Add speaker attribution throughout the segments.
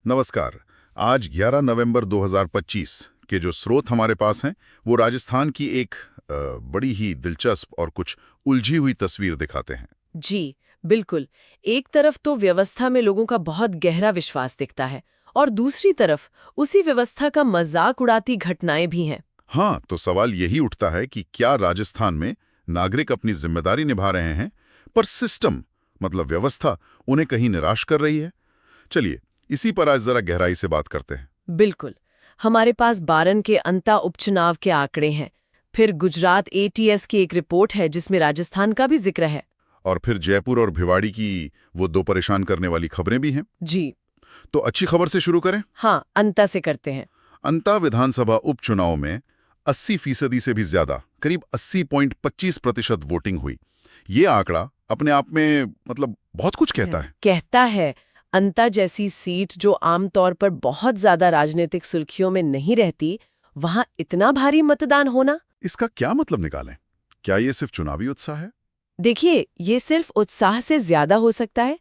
Speaker 1: नमस्कार। आज 11 नवंबर 2025 के जो स्रोत हमारे पास हैं वो राजस्थान की एक बड़ी ही दिलचस्प और कुछ उलझी हुई तस्वीर दिखाते हैं।
Speaker 2: जी, बिल्कुल। एक तरफ तो व्यवस्था में लोगों का बहुत गहरा विश्वास दिखता है और दूसरी तरफ उसी व्यवस्था का मजाक उड़ाती घटनाएं भी हैं।
Speaker 1: हाँ, तो सवाल यही उठता है कि क्या राजस्थान में नागरिक अपनी जिम्मेदारी निभा रहे हैं पर सिस्टम मतलब व्यवस्था उन्हें कहीं निराश कर रही है। चलिए इसी पर आज जरा गहराई से बात करते हैं।
Speaker 2: बिल्कुल। हमारे पास बारन के अंता उपचुनाव के आंकड़े हैं। फिर गुजरात एटीएस की एक रिपोर्ट है जिसमें राजस्थान का भी जिक्र है।
Speaker 1: और फिर जयपुर और भिवाड़ी की वो दो परेशान करने वाली खबरें भी हैं।
Speaker 2: जी,
Speaker 1: तो अच्छी खबर से शुरू करें।
Speaker 2: हाँ, अंता से करते हैं।
Speaker 1: अंता विधानसभा उपचुनाव में 80% से भी ज्यादा करीब 80.25% वोटिंग हुई। ये आंकड़ा अपने आप में मतलब बहुत कुछ कहता है।
Speaker 2: कहता है, अंता जैसी सीट जो आमतौर पर बहुत ज्यादा राजनीतिक सुर्खियों में नहीं रहती, वहां इतना भारी मतदान होना।
Speaker 1: इसका क्या मतलब निकालें? क्या ये सिर्फ चुनावी उत्साह है?
Speaker 2: देखिए, ये सिर्फ उत्साह से ज्यादा हो सकता है।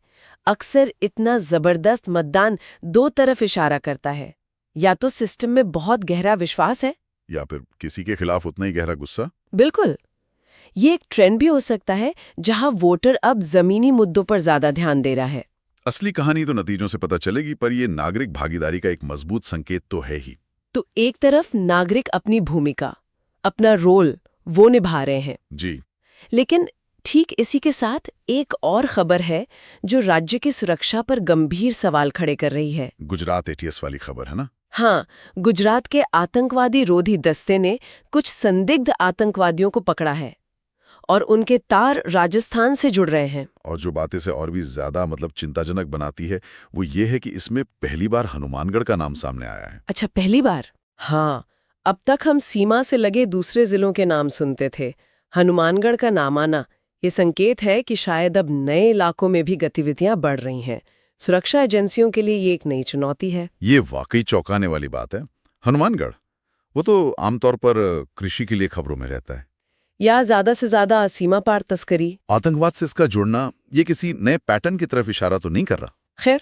Speaker 2: अक्सर इतना जबरदस्त मतदान दो तरफ इशारा करता है। या तो सिस्टम में बहुत गहरा विश्वास है।
Speaker 1: या फिर किसी के खिलाफ उतना ही गहरा गुस्सा?
Speaker 2: बिल्कुल। ये एक ट्रेंड भी हो सकता है जहां वोटर अब जमीनी मुद्दों पर ज्यादा ध्यान दे रहा है।
Speaker 1: असली कहानी तो नतीजों से पता चलेगी, पर ये नागरिक भागीदारी का एक मजबूत संकेत तो है ही।
Speaker 2: तो एक तरफ नागरिक अपनी भूमिका, अपना रोल वो निभा रहे हैं।
Speaker 1: जी।
Speaker 2: लेकिन ठीक इसी के साथ एक और खबर है जो राज्य की सुरक्षा पर गंभीर सवाल खड़े कर रही है।
Speaker 1: गुजरात एटीएस वाली खबर है ना?
Speaker 2: हाँ, गुजरात के आतंकवादी रोधी दस्ते ने कुछ संदिग्ध आतंकवादियों को पकड़ा है और उनके तार राजस्थान से जुड़ रहे हैं।
Speaker 1: और जो बात इसे और भी ज्यादा मतलब चिंताजनक बनाती है वो ये है कि इसमें पहली बार हनुमानगढ़ का नाम सामने आया है।
Speaker 2: अच्छा, पहली बार? हाँ, अब तक हम सीमा से लगे दूसरे जिलों के नाम सुनते थे। हनुमानगढ़ का नाम आना ये संकेत है कि शायद अब नए इलाकों में भी गतिविधियां बढ़ रही हैं। सुरक्षा एजेंसियों के लिए ये एक नई चुनौती है।
Speaker 1: ये वाकई चौंकाने वाली बात है। हनुमानगढ़ वो तो आमतौर पर कृषि के लिए खबरों में रहता है।
Speaker 2: या ज्यादा से ज्यादा सीमा पार तस्करी।
Speaker 1: आतंकवाद से इसका जुड़ना ये किसी नए पैटर्न की तरफ इशारा तो नहीं कर रहा?
Speaker 2: खैर,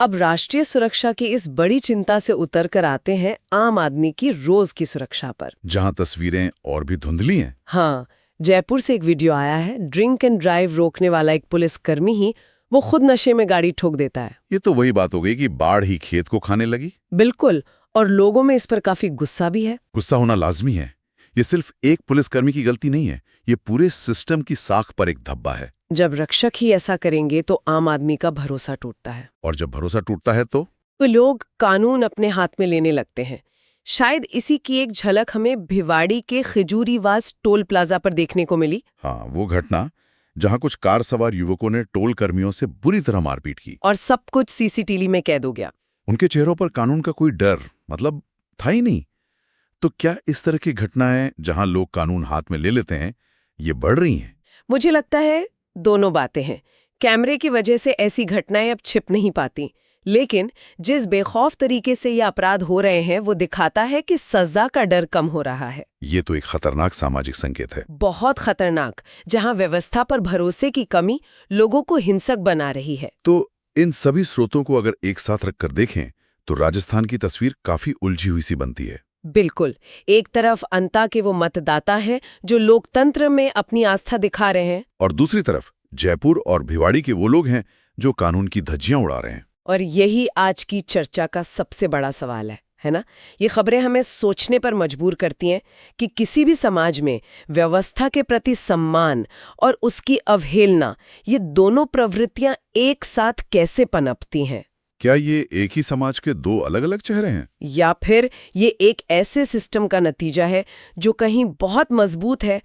Speaker 2: अब राष्ट्रीय सुरक्षा की इस बड़ी चिंता से उतर कर आते हैं आम आदमी की रोज की सुरक्षा पर,
Speaker 1: जहां तस्वीरें और भी धुंधली हैं।
Speaker 2: हाँ, जयपुर से एक वीडियो आया है। ड्रिंक एंड ड्राइव रोकने वाला एक पुलिसकर्मी ही वो खुद नशे में गाड़ी ठोक देता है।
Speaker 1: ये तो वही बात हो गई कि बाढ़ ही खेत को खाने लगी।
Speaker 2: बिल्कुल। और लोगों में इस पर काफी गुस्सा भी है।
Speaker 1: गुस्सा होना लाजमी है। ये सिर्फ एक पुलिसकर्मी की गलती नहीं है, ये पूरे सिस्टम की साख पर एक धब्बा है।
Speaker 2: जब रक्षक ही ऐसा करेंगे तो आम आदमी का भरोसा टूटता है
Speaker 1: और जब भरोसा टूटता है तो
Speaker 2: लोग कानून अपने हाथ में लेने लगते हैं। शायद इसी की एक झलक हमें भिवाड़ी के खिजूरीवास टोल प्लाजा पर देखने को मिली।
Speaker 1: हाँ, वो घटना जहां कुछ कार सवार युवकों ने टोल कर्मियों से बुरी तरह मारपीट की
Speaker 2: और सब कुछ सीसीटीवी में कैद हो गया।
Speaker 1: उनके चेहरों पर कानून का कोई डर मतलब था ही नहीं। तो क्या इस तरह की घटनाएं जहां लोग कानून हाथ में ले लेते हैं ये बढ़ रही हैं?
Speaker 2: मुझे लगता है दोनों बातें हैं। कैमरे की वजह से ऐसी घटनाएं अब छिप नहीं पाती, लेकिन जिस बेखौफ तरीके से ये अपराध हो रहे हैं वो दिखाता है कि सजा का डर कम हो रहा है।
Speaker 1: ये तो एक खतरनाक सामाजिक संकेत है।
Speaker 2: बहुत खतरनाक, जहां व्यवस्था पर भरोसे की कमी लोगों को हिंसक बना रही है।
Speaker 1: तो इन सभी स्रोतों को अगर एक साथ रखकर देखें तो राजस्थान की तस्वीर काफी उलझी हुई सी बनती है।
Speaker 2: बिल्कुल। एक तरफ अंता के वो मतदाता हैं जो लोकतंत्र में अपनी आस्था दिखा रहे हैं,
Speaker 1: और दूसरी तरफ जयपुर और भिवाड़ी के वो लोग हैं जो कानून की धज्जियां उड़ा रहे हैं।
Speaker 2: और यही आज की चर्चा का सबसे बड़ा सवाल है ना? ये खबरें हमें सोचने पर मजबूर करती हैं कि किसी भी समाज में व्यवस्था के प्रति सम्मान और उसकी अवहेलना, ये दोनों प्रवृत्तियां एक साथ कैसे पनपती हैं।
Speaker 1: क्या ये एक ही समाज के दो अलग अलग चेहरे हैं,
Speaker 2: या फिर ये एक ऐसे सिस्टम का नतीजा है जो कहीं बहुत मजबूत है